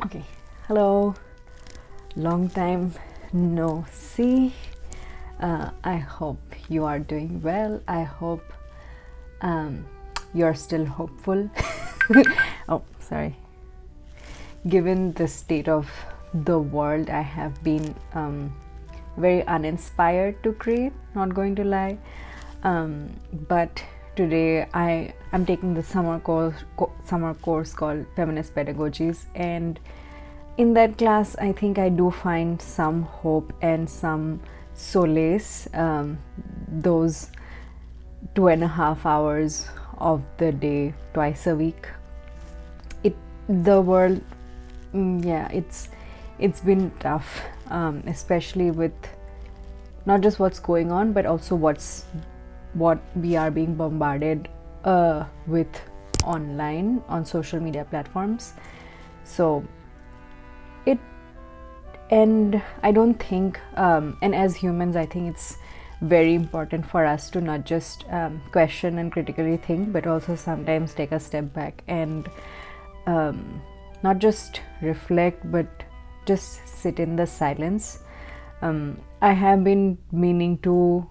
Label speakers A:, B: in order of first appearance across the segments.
A: Okay, hello, long time no see. I hope you are doing well. I hope you're still hopeful. Oh, sorry. Given the state of the world, I have been very uninspired to create, not going to lie. But today I'm taking the summer course called Feminist Pedagogies, and in that class I think I do find some hope and some solace. Those 2.5 hours of the day, twice a week, the world, yeah, it's been tough, especially with not just what's going on, but also what we are being bombarded with online on social media platforms. So it, and I don't think, and as humans, I think it's very important for us to not just question and critically think, but also sometimes take a step back and not just reflect, but just sit in the silence. I have been meaning to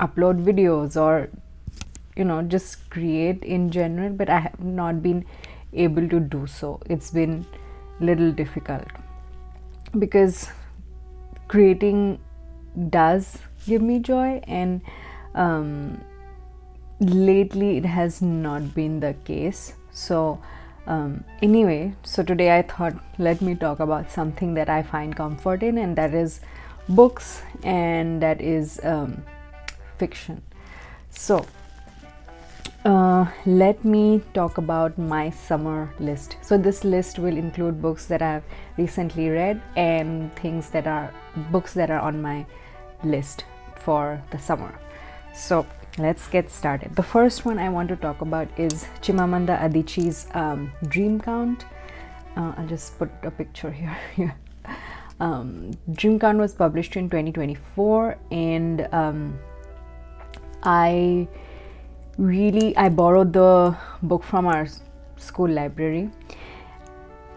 A: upload videos or just create in general, but I have not been able to do so. It's been little difficult because creating does give me joy, and lately it has not been the case. So anyway, so today I thought, let me talk about something that I find comfort in, and that is books, and that is fiction. So let me talk about my summer list. So this list will include books that I've recently read and books that are on my list for the summer. So let's get started. The first one I want to talk about is Chimamamda Adichie's Dream Count. I'll just put a picture here. Dream Count was published in 2024, and I borrowed the book from our school library.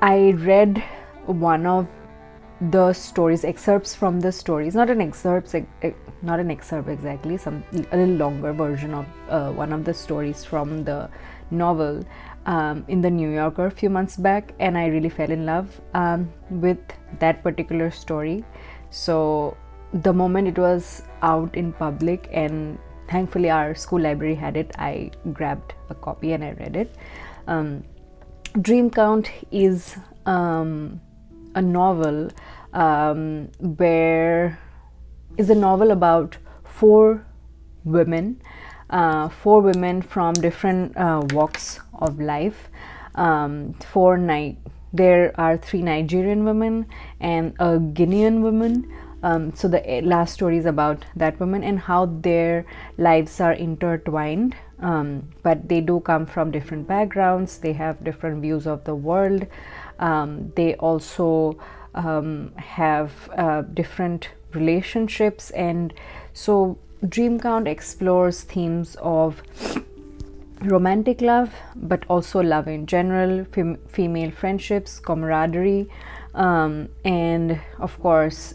A: I read one of the stories, excerpts from the stories, not an excerpt exactly, a little longer version of one of the stories from the novel in the New Yorker a few months back, and I really fell in love with that particular story. So the moment it was out in public, and thankfully our school library had it, I grabbed a copy and I read it. Dream Count is a novel is a novel about four women from different walks of life. There are 3 Nigerian women and a Guinean woman. So the last story is about that woman and how their lives are intertwined, but they do come from different backgrounds. They have different views of the world. They also have different relationships, and so Dream Count explores themes of romantic love, but also love in general, female friendships, camaraderie, and of course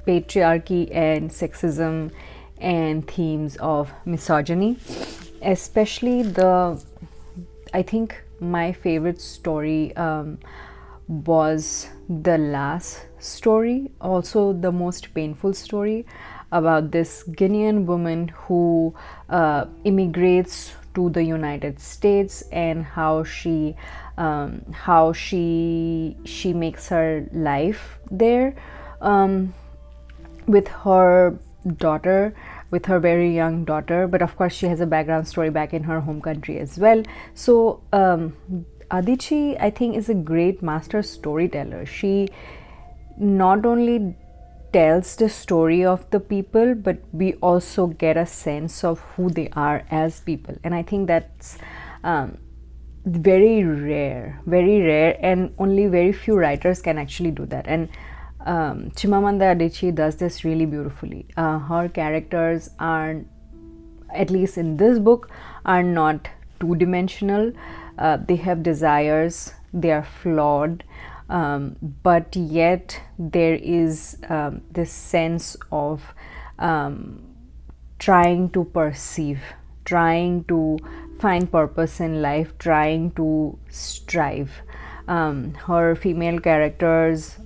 A: patriarchy and sexism, and themes of misogyny. Especially I think my favorite story was the last story, also the most painful story, about this Guinean woman who immigrates to the United States, and how she makes her life there with her daughter, with her very young daughter. But of course she has a background story back in her home country as well. So Adichie, I think, is a great master storyteller. She not only tells the story of the people, but we also get a sense of who they are as people, and I think that's very rare, and only very few writers can actually do that. And Chimamanda Adichie does this really beautifully. Her characters are, at least in this book, are not two-dimensional. They have desires, they are flawed, but yet there is this sense of trying to perceive, trying to find purpose in life, trying to strive. Her female characters,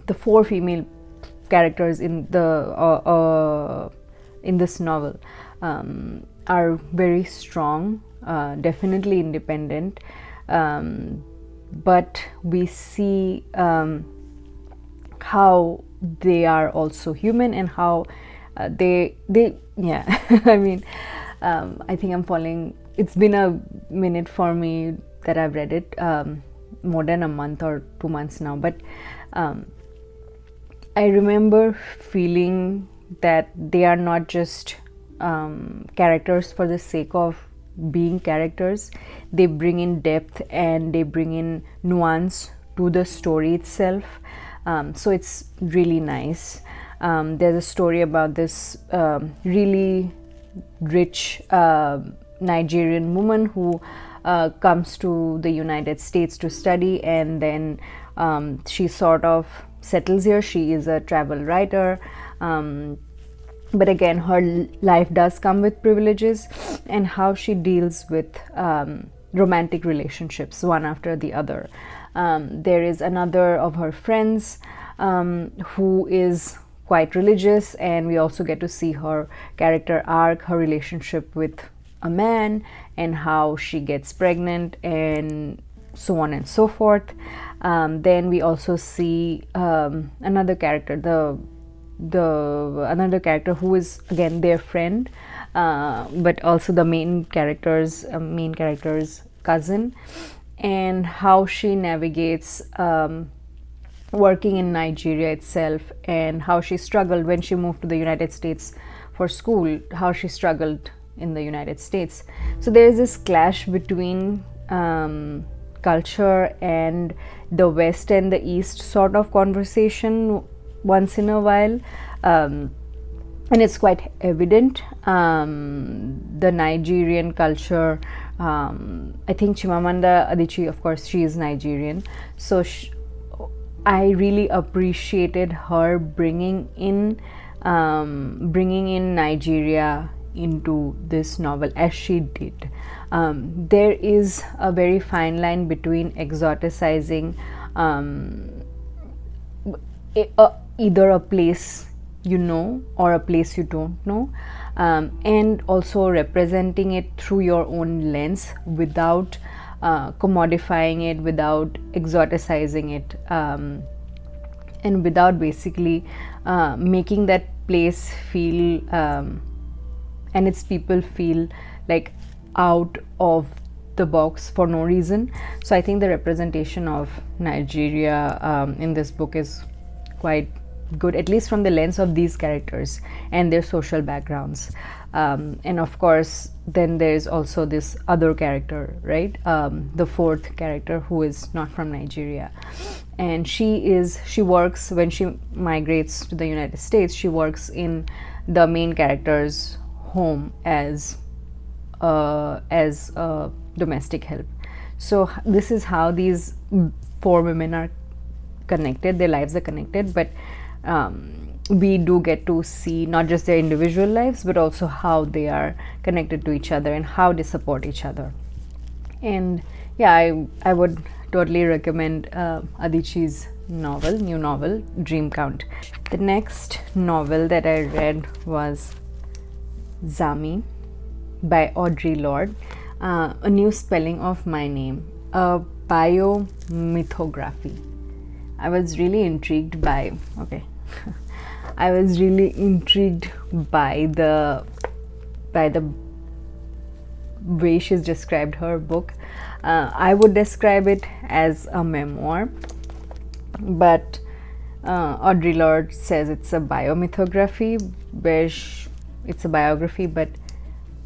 A: the 4 female characters in this novel, are very strong, definitely independent, but we see how they are also human, and how they yeah. I mean, I think I'm falling. It's been a minute for me that I've read it, more than a month or 2 months now, but I remember feeling that they are not just characters for the sake of being characters. They bring in depth and they bring in nuance to the story itself. So it's really nice. There's a story about this really rich Nigerian woman who comes to the United States to study, and then she sort of settles here. She is a travel writer, but again, her life does come with privileges, and how she deals with romantic relationships one after the other. There is another of her friends who is quite religious, and we also get to see her character arc, her relationship with a man, and how she gets pregnant, and so on and so forth. Then we also see another character, another character who is again their friend, but also the main character's cousin, and how she navigates working in Nigeria itself, and how she struggled when she moved to the United States for school, how she struggled in the United States. So there is this clash between culture and the West and the East sort of conversation once in a while, and it's quite evident. The Nigerian culture, I think Chimamanda Adichie, of course, she is Nigerian, so I really appreciated her bringing in Nigeria into this novel as she did. There is a very fine line between exoticizing either a place you know or a place you don't know, and also representing it through your own lens without commodifying it, without exoticizing it, and without basically making that place feel and its people feel like out of the box for no reason. So I think the representation of Nigeria in this book is quite good, at least from the lens of these characters and their social backgrounds. And of course, then there's also this other character, right? The 4th character, who is not from Nigeria, and she works, when she migrates to the United States, she works in the main character's home as a domestic help. So this is how these 4 women are connected, their lives are connected, but we do get to see not just their individual lives, but also how they are connected to each other and how they support each other. And yeah, I would totally recommend Adichie's new novel, Dream Count. The next novel that I read was Zami by Audre Lorde, a new spelling of my name, a biomythography. I was really intrigued by the way she's described her book. I would describe it as a memoir, but Audre Lorde says it's a biomythography, where it's a biography but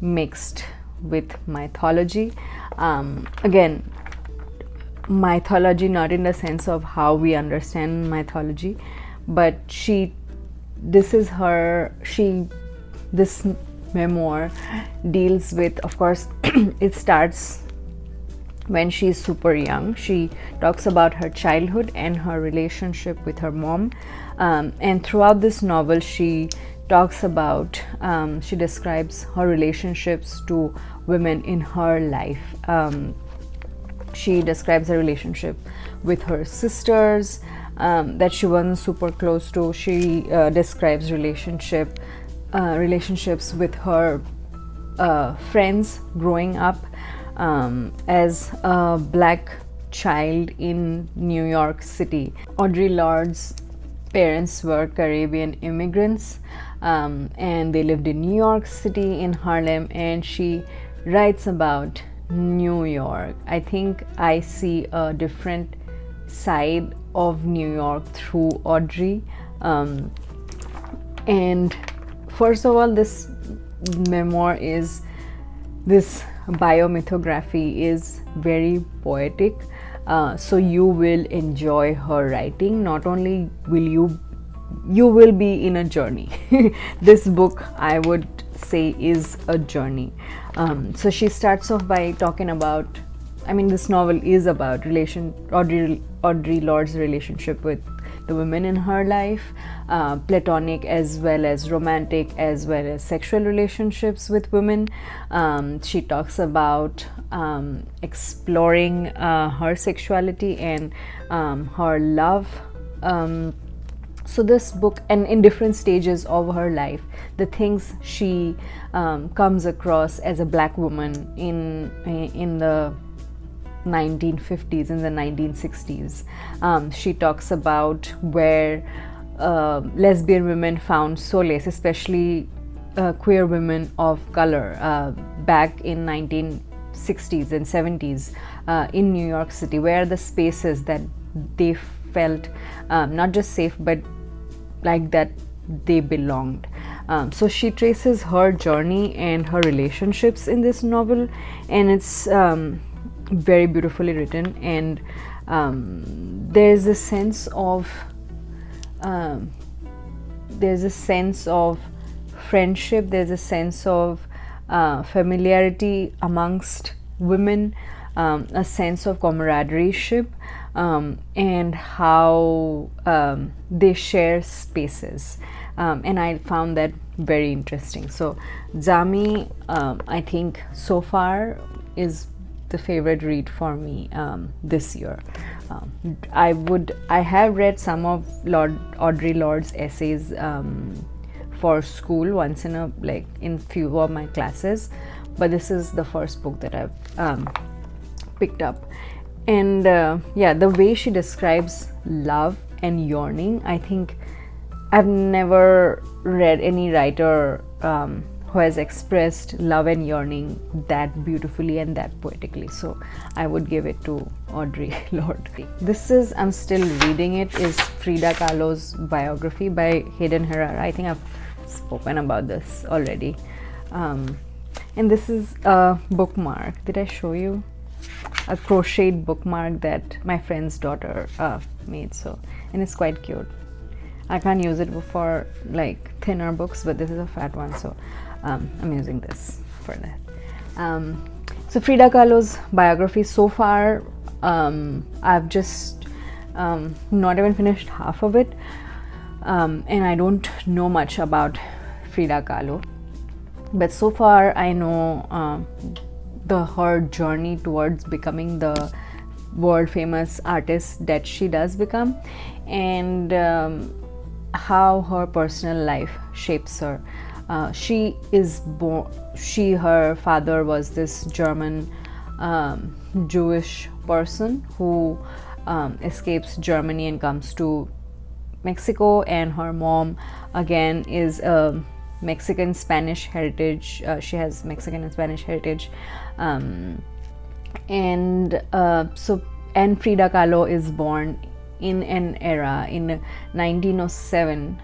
A: mixed with mythology. Again, mythology not in the sense of how we understand mythology, but this memoir deals with, of course, it starts when she's super young. She talks about her childhood and her relationship with her mom, and throughout this novel she talks about, she describes her relationships to women in her life. She describes her relationship with her sisters that she wasn't super close to. She describes relationships with her friends growing up as a black child in New York City. Audre Lorde's parents were Caribbean immigrants, and they lived in New York City in Harlem, and she writes about New York. I think I see a different side of New York through Audre. And first of all, this biomythography is very poetic, so you will enjoy her writing. Not only will you will be in a journey. This book, I would say, is a journey. So she starts off by talking about, this novel is about Audre Lorde's relationship with the women in her life, platonic as well as romantic as well as sexual relationships with women. She talks about exploring her sexuality and her love. So this book, and in different stages of her life, the things she comes across as a black woman in the 1950s, in the 1960s. She talks about where lesbian women found solace, especially queer women of color, back in 1960s and 70s in New York City, where the spaces that they felt not just safe but like that they belonged. So she traces her journey and her relationships in this novel, and it's very beautifully written, and there's a sense of friendship, there's a sense of familiarity amongst women, a sense of camaraderie, and how they share spaces, and I found that very interesting. So Zami, I think so far is the favorite read for me this year. I have read some of Audre Lorde's essays for school once in few of my classes, but this is the first book that I've picked up. And the way she describes love and yearning, I think I've never read any writer who has expressed love and yearning that beautifully and that poetically. So I would give it to Audre Lorde. I'm still reading it, is Frida Kahlo's biography by Hayden Herrara. I think I've spoken about this already. And this is a bookmark. Did I show you? A crocheted bookmark that my friend's daughter made. And it's quite cute. I can't use it for thinner books, but this is a fat one, so I'm using this for that. So Frida Kahlo's biography, so far I've just not even finished half of it, and I don't know much about Frida Kahlo, but so far I know her journey towards becoming the world famous artist that she does become, and how her personal life shapes her. Her father was this German Jewish person who escapes Germany and comes to Mexico, and her mom again is Mexican Spanish heritage. She has Mexican and Spanish heritage, and Frida Kahlo is born in an era in 1907,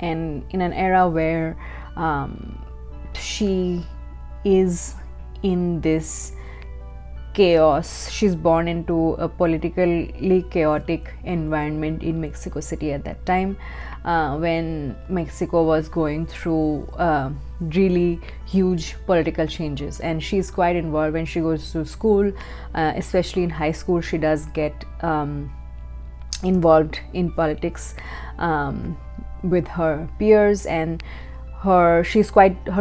A: and in an era where she is in this chaos. She's born into a politically chaotic environment in Mexico City at that time, when Mexico was going through really huge political changes, and she's quite involved when she goes to school, especially in high school. She does get involved in politics with her peers, and her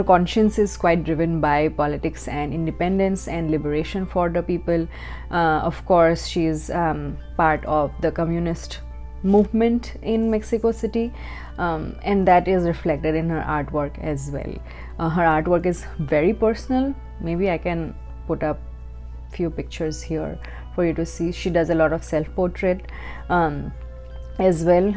A: conscience is quite driven by politics and independence and liberation for the people. Of course, she is part of the communist movement in Mexico City, and that is reflected in her artwork as well. Her artwork is very personal. Maybe I can put up few pictures here for you to see. She does a lot of self-portrait as well.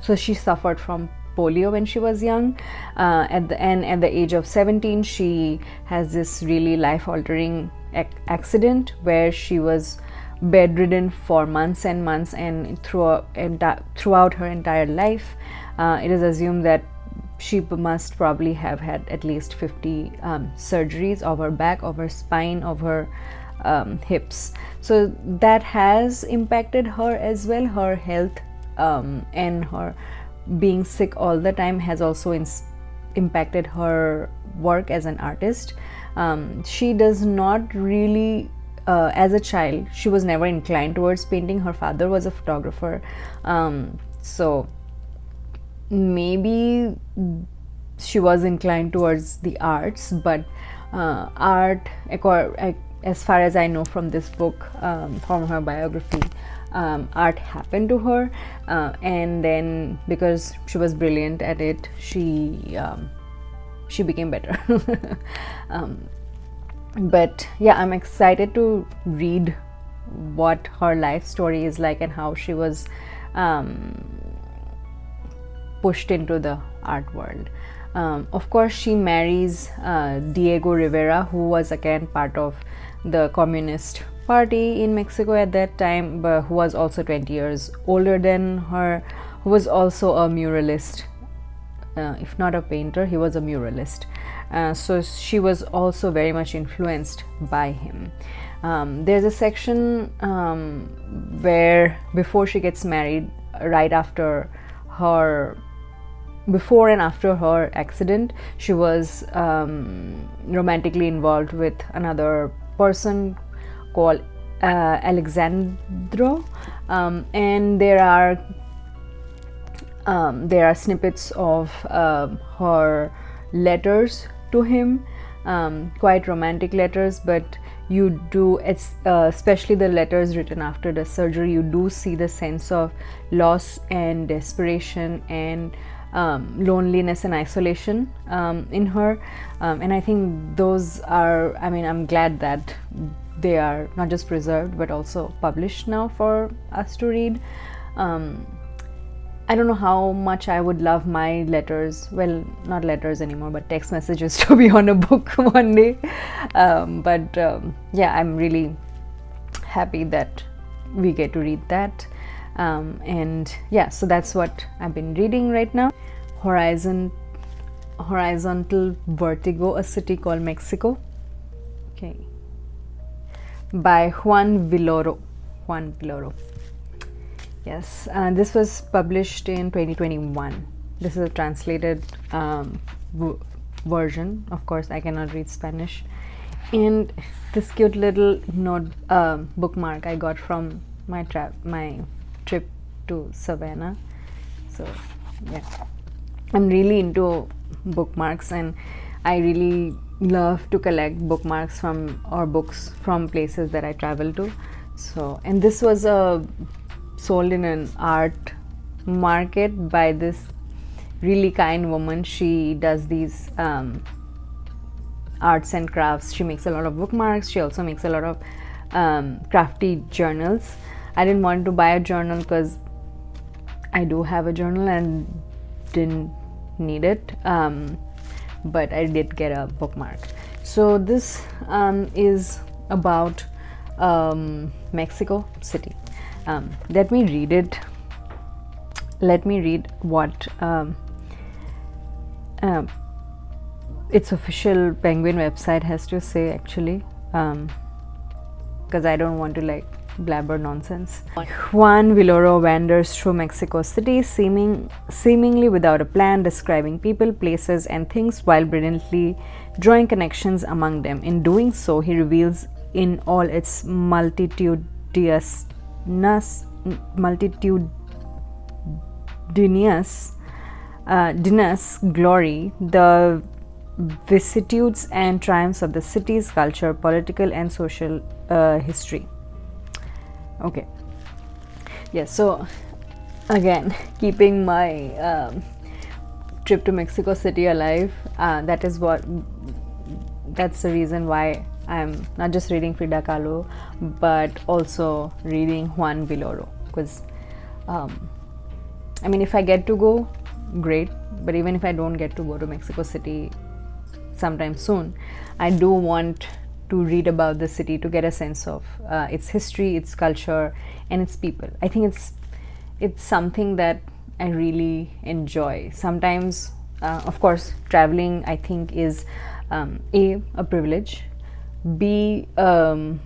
A: So she suffered from polio when she was young. At the age of 17, she has this really life-altering accident where she was bedridden for months and months, and throughout her entire life, it is assumed that she must probably have had at least 50 surgeries of her back, of her spine, of her hips. So that has impacted her as well. Her health and her being sick all the time has also impacted her work as an artist. She does not really, as a child, she was never inclined towards painting. Her father was a photographer, so maybe she was inclined towards the arts, but art, as far as I know from this book, from her biography, art happened to her, and then because she was brilliant at it, she became better. But yeah, I'm excited to read what her life story is like and how she was pushed into the art world. Of course, she marries Diego Rivera, who was again part of the Communist Party in Mexico at that time, but who was also 20 years older than her, who was also a muralist. If not a painter, he was a muralist. So she was also very much influenced by him. There's a section where before she gets married, before and after her accident, she was romantically involved with another person called Alexandro, and there are snippets of her letters to him, quite romantic letters, but you do, especially the letters written after the surgery, you do see the sense of loss and desperation and loneliness and isolation in her, and I think those are, I'm glad that they are not just preserved but also published now for us to read. I don't know how much I would love my letters, well, not letters anymore, but text messages to be on a book one day. Yeah, I'm really happy that we get to read that. And yeah, so that's what I've been reading right now. Horizontal Vertigo, A City Called Mexico. Okay. By Juan Villoro. Yes, this was published in 2021. This is a translated version. Of course, I cannot read Spanish. And this cute little bookmark I got from my trip to Savannah. So yeah, I'm really into bookmarks, and I really love to collect bookmarks books from places that I travel to. So, and this was sold in an art market by this really kind woman. She does these arts and crafts. She makes a lot of bookmarks. She also makes a lot of crafty journals. I didn't want to buy a journal because I do have a journal and didn't need it, but I did get a bookmark. So this is about Mexico City. Let me read it. Let me read what its official Penguin website has to say, actually. because I don't want to like blabber nonsense. Juan Villoro wanders through Mexico City, seemingly without a plan, describing people, places, and things while brilliantly drawing connections among them. In doing so, he reveals in all its multitudinous glory the vicissitudes and triumphs of the city's culture, political, and social history. Okay, yeah, so again, keeping my trip to Mexico City alive, that's the reason why I'm not just reading Frida Kahlo but also reading Juan Villoro, because I mean, if I get to go, great, but even if I don't get to go to Mexico City sometime soon, I do want to read about the city to get a sense of its history, its culture, and its people. I think it's something that I really enjoy. Sometimes, of course, traveling I think is a privilege, B, an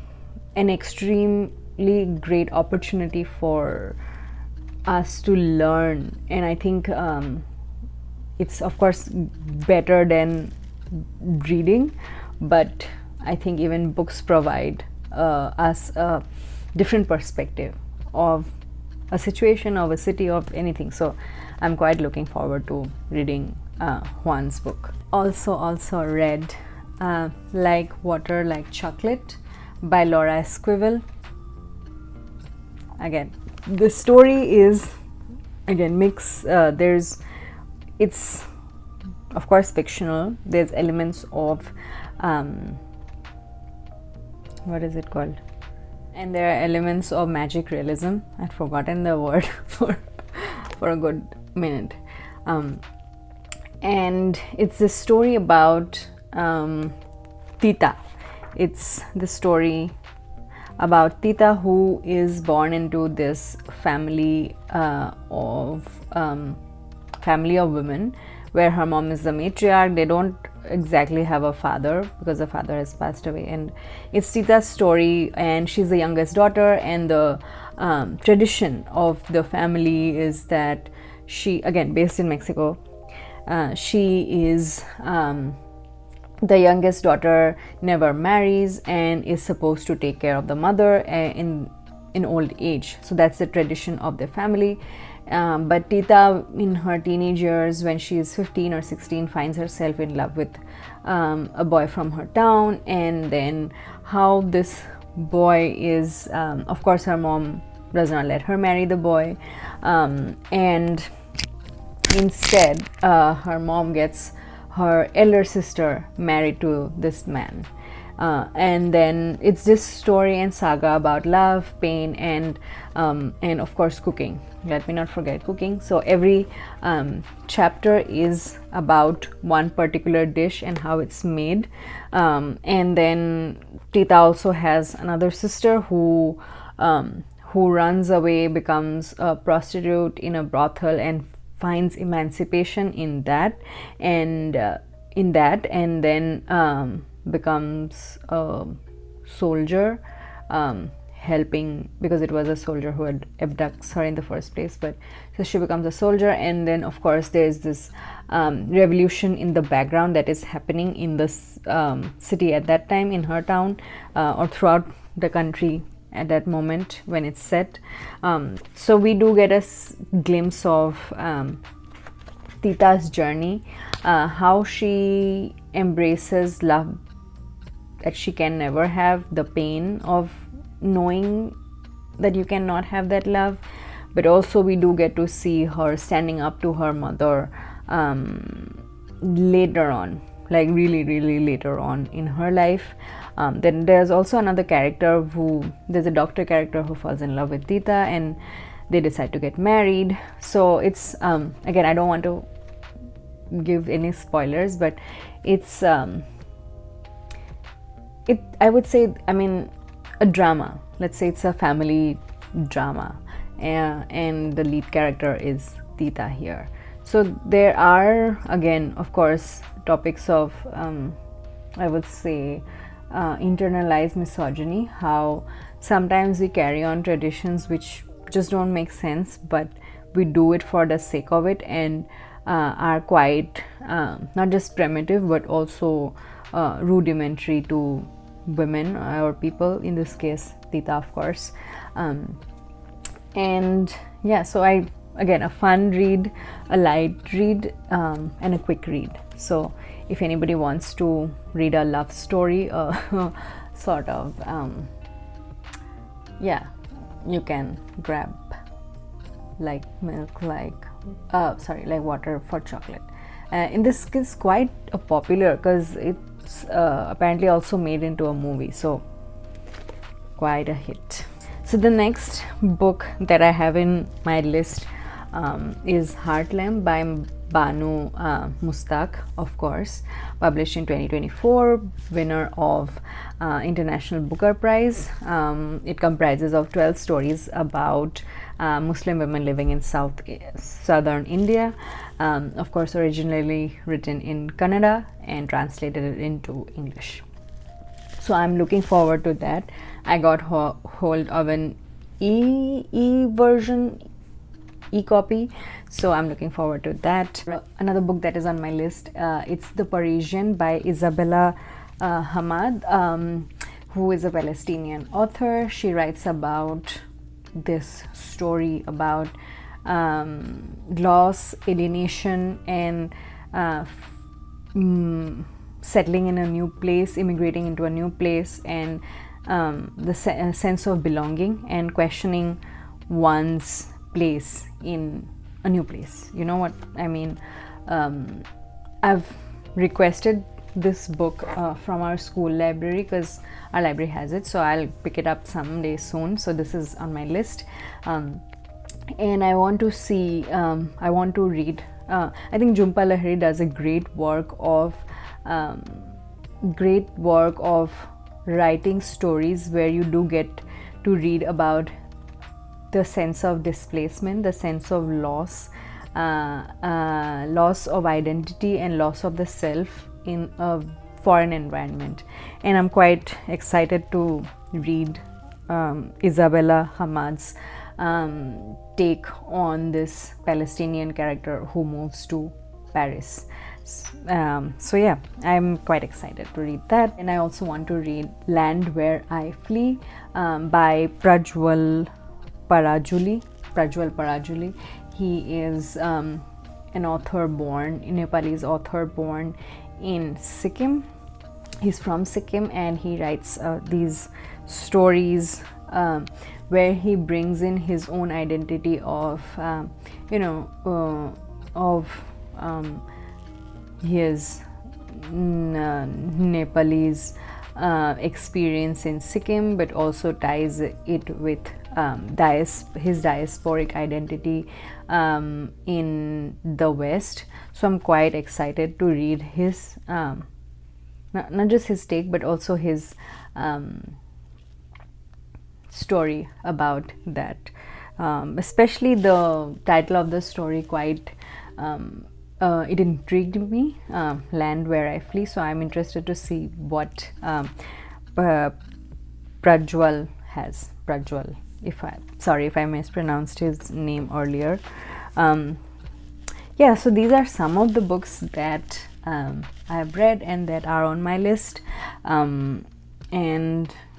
A: extremely great opportunity for us to learn, and I think it's of course better than reading, but I think even books provide us a different perspective of a situation, of a city, of anything. So I'm quite looking forward to reading Juan's book. Also read Like Water, Like Chocolate by Laura Esquivel. Again, the story is again mix. It's of course fictional. There's elements of what is it called? And there are elements of magic realism. I'd forgotten the word for a good minute. And it's a story about Tita. It's the story about Tita, who is born into this family of women, where her mom is the matriarch. They don't exactly have a father because the father has passed away, and it's Tita's story, and she's the youngest daughter, and the tradition of the family is that she, again based in Mexico, she is the youngest daughter, never marries, and is supposed to take care of the mother in old age. So that's the tradition of the family. But Tita, in her teenage years, when she is 15 or 16, finds herself in love with a boy from her town, and then how this boy is, of course her mom does not let her marry the boy, and instead her mom gets her elder sister married to this man, and then it's this story and saga about love, pain, and of course cooking. Let me not forget cooking. So every chapter is about one particular dish and how it's made, and then Tita also has another sister who runs away, becomes a prostitute in a brothel, and finds emancipation in that, and then becomes a soldier, helping, because it was a soldier who had abducts her in the first place. But so she becomes a soldier, and then of course there's this revolution in the background that is happening in this city at that time, in her town, or throughout the country at that moment when it's set. So we do get a glimpse of Tita's journey, how she embraces love that she can never have, the pain of knowing that you cannot have that love, but also we do get to see her standing up to her mother later on, like really later on in her life. Then there's also another character there's a doctor character who falls in love with Tita, and they decide to get married. So it's again, I don't want to give any spoilers, but it's I would say, I mean, a drama. Let's say it's a family drama, and the lead character is Tita here. So there are, again, of course, topics of I would say internalized misogyny, how sometimes we carry on traditions which just don't make sense, but we do it for the sake of it, and are quite not just primitive but also rudimentary to women or people, in this case Tita, of course. And yeah, so again, a fun read, a light read, and a quick read. So if anybody wants to read a love story, sort of, yeah, you can grab like milk, like like water for chocolate. And this is quite popular because it's apparently also made into a movie, so quite a hit. So the next book that I have in my list is Heartland by Banu Mushtaq, of course, published in 2024, winner of International Booker Prize. It comprises of 12 stories about Muslim women living in southern India, of course originally written in Kannada and translated into English. So I'm looking forward to that. I got hold of an e-version, e-copy, so I'm looking forward to that. Another book that is on my list, it's The Parisian by Isabella Hammad, who is a Palestinian author. She writes about this story about loss, alienation, and settling in a new place, immigrating into a new place, and the sense of belonging and questioning one's place in a new place. You know what I mean? I've requested this book from our school library because our library has it, so I'll pick it up someday soon. So this is on my list, and I want to see, I want to read, I think Jhumpa Lahiri does a great work of writing stories where you do get to read about the sense of displacement, the sense of loss, loss of identity and loss of the self in a foreign environment. And I'm quite excited to read Isabella Hammad's take on this Palestinian character who moves to Paris. So yeah, I'm quite excited to read that. And I also want to read Land Where I Flee by Prajwal Parajuly. He is an author born, a Nepalese author born in Sikkim. He's from Sikkim, and he writes these stories where he brings in his own identity of his Nepalese experience in Sikkim, but also ties it with his diasporic identity in the West. So I'm quite excited to read his not just his take, but also his story about that. Especially the title of the story quite it intrigued me, Land Where I Flee. So I'm interested to see what Prajwal has. Prajwal, if I mispronounced his name earlier. Yeah, so these are some of the books that I have read and that are on my list. And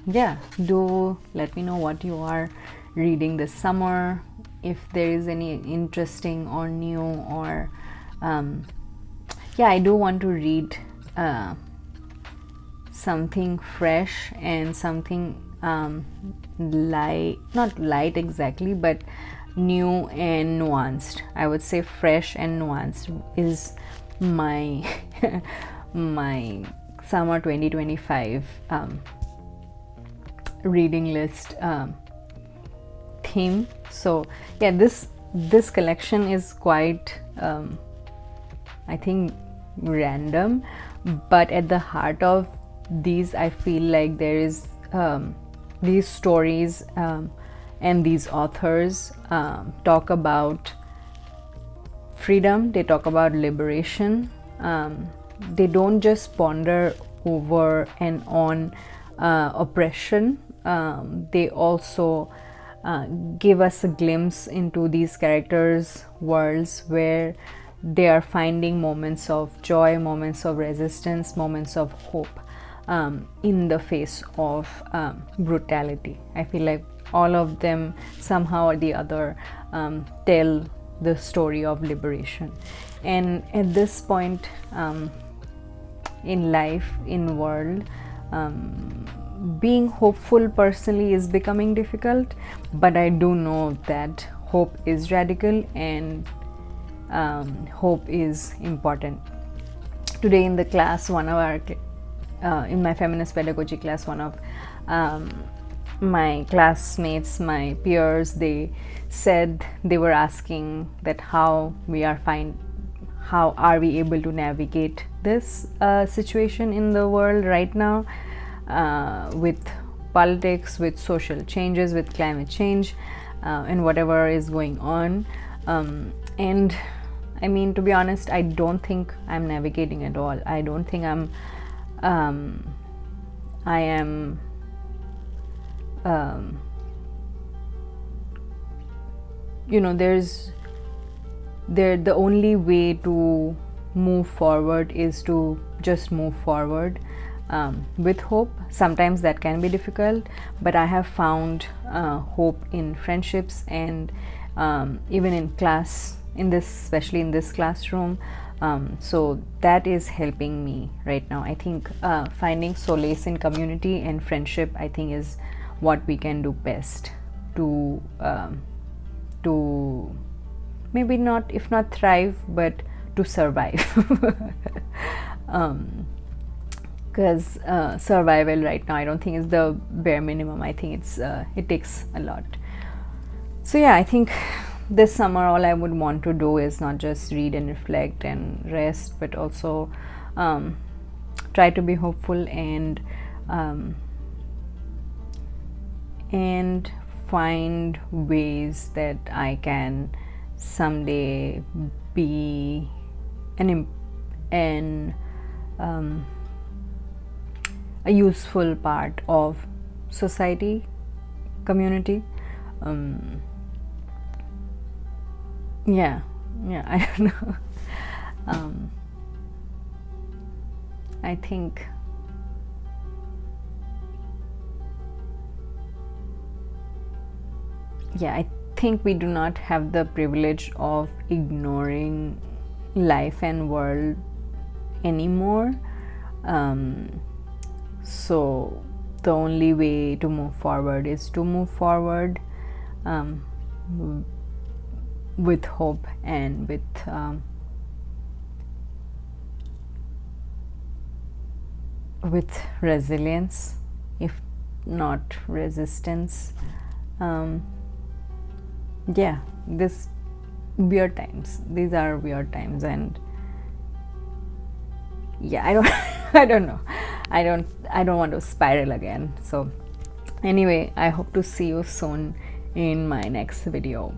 A: yeah, do let me know what you are reading this summer, if there is any interesting or new, or yeah, I do want to read something fresh and something not light exactly, but new and nuanced. I would say fresh and nuanced is my my summer 2025 reading list theme. So yeah, this collection is quite I think random, but at the heart of these, I feel like there is these stories and these authors talk about freedom, they talk about liberation. They don't just ponder over and on oppression. They also give us a glimpse into these characters' worlds where they are finding moments of joy, moments of resistance, moments of hope in the face of brutality. I feel like all of them somehow or the other tell the story of liberation. And at this point in life, in world, being hopeful personally is becoming difficult, but I do know that hope is radical and hope is important. Today in the class, one of our in my feminist pedagogy class, one of my classmates, my peers, they said they were asking that how are we able to navigate this situation in the world right now, with politics, with social changes, with climate change, and whatever is going on. And I mean, to be honest, I don't think I'm navigating at all. I don't think I am you know, the only way to move forward is to just move forward with hope. Sometimes that can be difficult, but I have found hope in friendships and even in class, especially in this classroom. So that is helping me right now. I think finding solace in community and friendship, I think, is what we can do best to maybe not, if not thrive, but to survive. Because survival right now, I don't think is the bare minimum. I think it takes a lot. So yeah, I think this summer all I would want to do is not just read and reflect and rest, but also try to be hopeful and find ways that I can someday be a useful part of society, community. Yeah, I don't know. I think we do not have the privilege of ignoring life and world anymore. So the only way to move forward is to move forward with hope and with resilience, if not resistance. These are weird times, and I don't know. I don't want to spiral again. So anyway, I hope to see you soon in my next video.